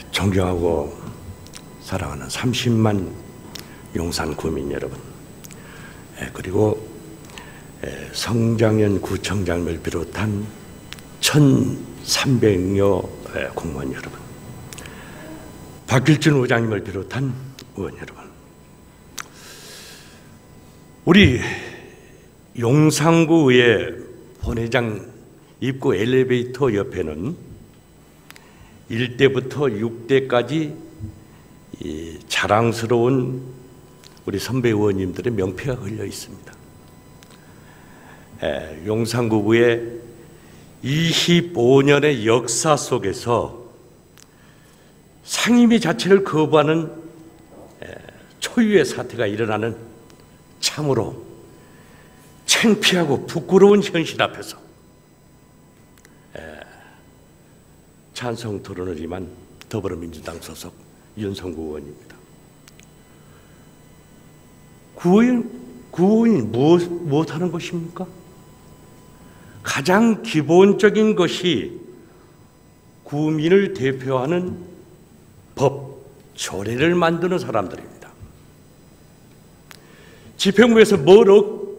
존경하고 사랑하는 30만 용산 구민 여러분, 그리고 성장현 구청장을 비롯한 1,300여 공무원 여러분, 박길준 의장님을 비롯한 의원 여러분, 우리 용산구의 본회장 입구 엘리베이터 옆에는 1대부터 6대까지 자랑스러운 우리 선배 의원님들의 명패가 걸려 있습니다. 용산구의 25년의 역사 속에서 상임위 자체를 거부하는 초유의 사태가 일어나는 참으로 창피하고 부끄러운 현실 앞에서 찬성 토론을 임한 더불어민주당 소속 윤성구 의원입니다. 구의원이 무엇하는 것입니까? 가장 기본적인 것이 구민을 대표하는 법, 조례를 만드는 사람들입니다. 집행부에서 뭘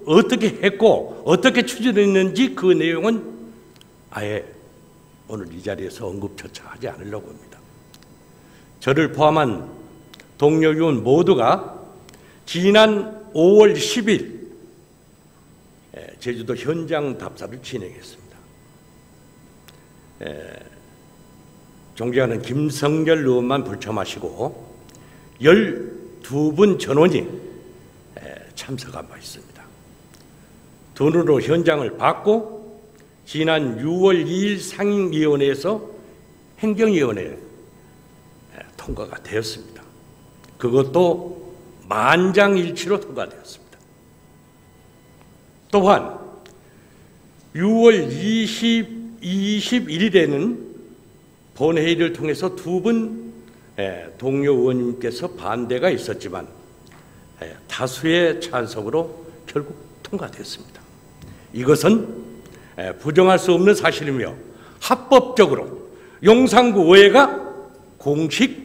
어떻게 했고 어떻게 추진했는지 그 내용은 아예 오늘 이 자리에서 언급조차 하지 않으려고 합니다. 저를 포함한 동료 의원 모두가 지난 5월 10일 제주도 현장 답사를 진행했습니다. 존경하는 김성열 의원만 불참하시고 12분 전원이 참석한 바 있습니다. 돈으로 현장을 받고 지난 6월 2일 상임위원회에서 행정위원회에 통과가 되었습니다. 그것도 만장일치로 통과되었습니다. 또한 6월 21일에는 본회의를 통해서 두 분 동료 의원님께서 반대가 있었지만 다수의 찬성으로 결국 통과되었습니다. 이것은 부정할 수 없는 사실이며 합법적으로 용산구 의회가 공식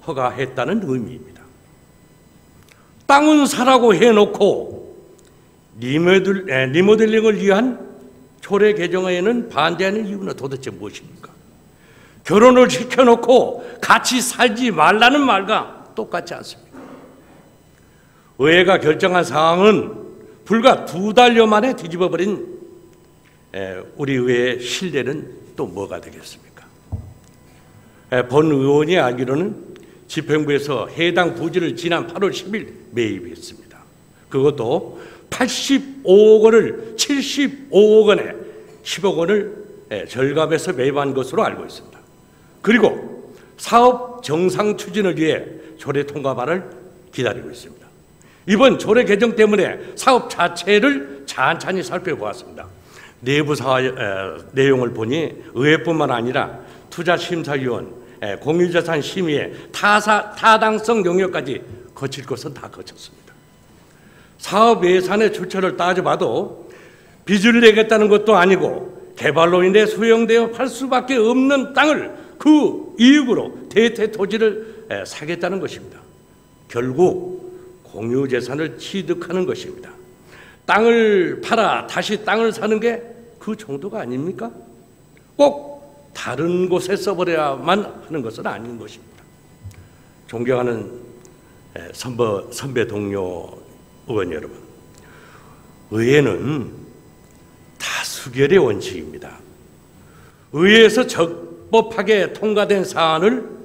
허가했다는 의미입니다. 땅은 사라고 해놓고 리모델링을 위한 조례 개정에는 반대하는 이유는 도대체 무엇입니까? 결혼을 시켜놓고 같이 살지 말라는 말과 똑같지 않습니까? 의회가 결정한 사항은 불과 2달여 만에 뒤집어버린 우리 의회의 신뢰는 또 뭐가 되겠습니까? 본 의원이 알기로는 집행부에서 해당 부지를 지난 8월 10일 매입했습니다. 그것도 85억 원을 75억 원에 10억 원을 절감해서 매입한 것으로 알고 있습니다. 그리고 사업 정상 추진을 위해 조례 통과만을 기다리고 있습니다. 이번 조례 개정 때문에 사업 자체를 찬찬히 살펴보았습니다. 내부 내용을 보니 의회뿐만 아니라 투자심사위원, 공유자산 심의회, 타당성 영역까지 거칠 것은 다 거쳤습니다. 사업 예산의 출처를 따져봐도 빚을 내겠다는 것도 아니고 개발로 인해 소형되어 팔 수밖에 없는 땅을 그 이익으로 대대 토지를 사겠다는 것입니다. 결국 공유재산을 취득하는 것입니다. 땅을 팔아 다시 땅을 사는 게 그 정도가 아닙니까? 꼭 다른 곳에 써버려야만 하는 것은 아닌 것입니다. 존경하는 선배 동료 의원 여러분, 의회는 다수결의 원칙입니다. 의회에서 적법하게 통과된 사안을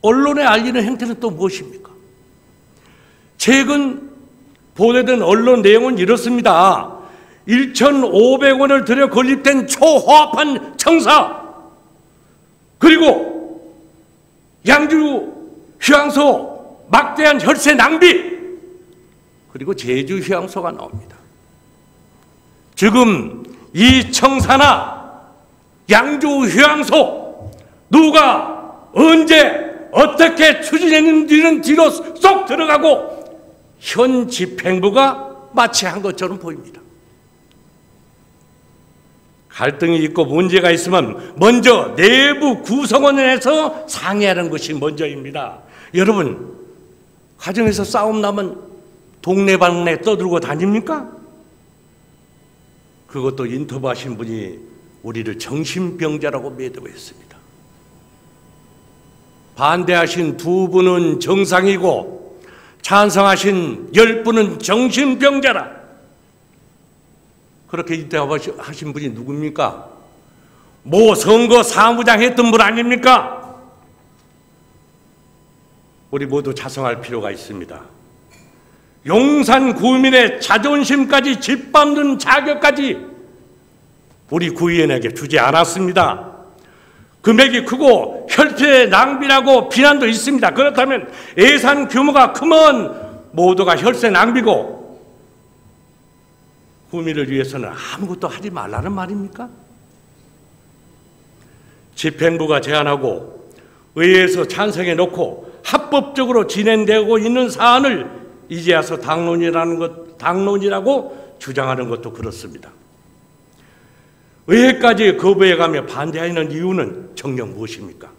언론에 알리는 행태는 또 무엇입니까? 최근 보도된 언론 내용은 이렇습니다. 1,500원을 들여 건립된 초호합한 청사, 그리고 양주 휴양소 막대한 혈세 낭비, 그리고 제주 휴양소가 나옵니다. 지금 이 청사나 양주 휴양소 누가 언제 어떻게 추진했는지는 뒤로 쏙 들어가고 현 집행부가 마치 한 것처럼 보입니다. 갈등이 있고 문제가 있으면 먼저 내부 구성원에서 상의하는 것이 먼저입니다. 여러분, 가정에서 싸움 나면 동네방네 떠들고 다닙니까? 그것도 인터뷰하신 분이 우리를 정신병자라고 매도했습니다. 반대하신 2분은 정상이고 찬성하신 10분은 정신병자라. 그렇게 인터뷰하신 분이 누굽니까? 모 선거 사무장 했던 분 아닙니까? 우리 모두 자성할 필요가 있습니다. 용산 구민의 자존심까지 짓밟는 자격까지 우리 구의원에게 주지 않았습니다. 금액이 크고 혈세 낭비라고 비난도 있습니다. 그렇다면 예산 규모가 크면 모두가 혈세 낭비고 구민을 위해서는 아무것도 하지 말라는 말입니까? 집행부가 제안하고 의회에서 찬성해 놓고 합법적으로 진행되고 있는 사안을 이제 와서 당론이라고 주장하는 것도 그렇습니다. 의회까지 거부해가며 반대하는 이유는 정녕 무엇입니까?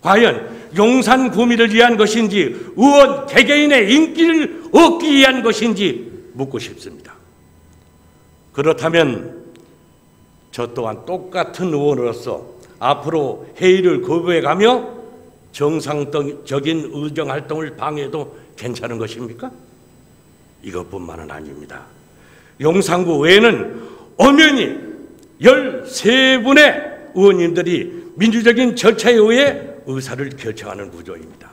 과연 용산 구민을 위한 것인지 의원 개개인의 인기를 얻기 위한 것인지 묻고 싶습니다. 그렇다면 저 또한 똑같은 의원으로서 앞으로 회의를 거부해가며 정상적인 의정활동을 방해해도 괜찮은 것입니까? 이것뿐만은 아닙니다. 용산구 외에는 엄연히 13분의 의원님들이 민주적인 절차에 의해 의사를 결정하는 구조입니다.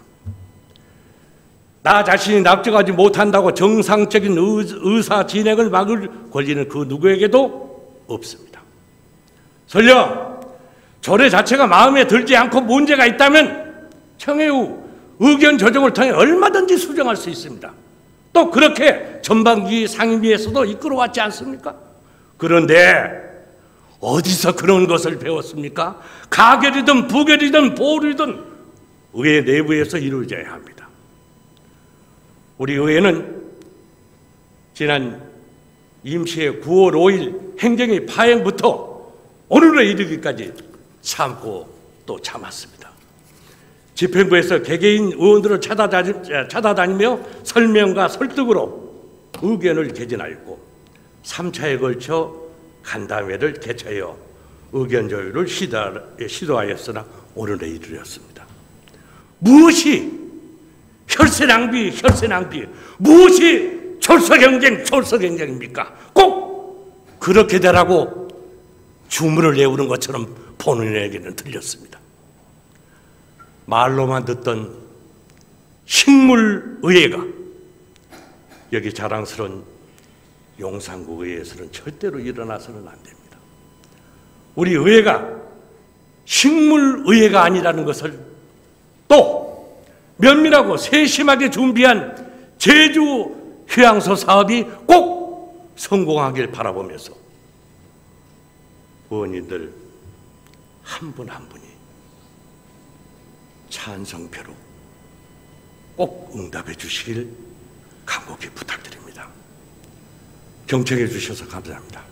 나 자신이 납득하지 못한다고 정상적인 의사 진행을 막을 권리는 그 누구에게도 없습니다. 설령 조례 자체가 마음에 들지 않고 문제가 있다면 청회 후 의견 조정을 통해 얼마든지 수정할 수 있습니다. 또 그렇게 전반기 상임위에서도 이끌어왔지 않습니까? 그런데 어디서 그런 것을 배웠습니까? 가결이든 부결이든 보류든 의회 내부에서 이루어져야 합니다. 우리 의회는 지난 임시의 9월 5일 행정위 파행부터 오늘에 이르기까지 참고 또 참았습니다. 집행부에서 개개인 의원들을 찾아다니며 설명과 설득으로 의견을 개진하였고 3차에 걸쳐 간담회를 개최하여 의견 조율을 시도하였으나 오늘에 이르렀습니다. 무엇이 혈세 낭비, 무엇이 졸서 경쟁입니까? 꼭 그렇게 되라고 주문을 내오는 것처럼 본인에게는 들렸습니다. 말로만 듣던 식물의회가 여기 자랑스러운 용산구 의회에서는 절대로 일어나서는 안 됩니다. 우리 의회가 식물의회가 아니라는 것을 또 면밀하고 세심하게 준비한 제주 휴양소 사업이 꼭 성공하길 바라보면서 의원님들 한 분 한 분이 찬성표로 꼭 응답해 주시길 간곡히 부탁드립니다. 경청해 주셔서 감사합니다.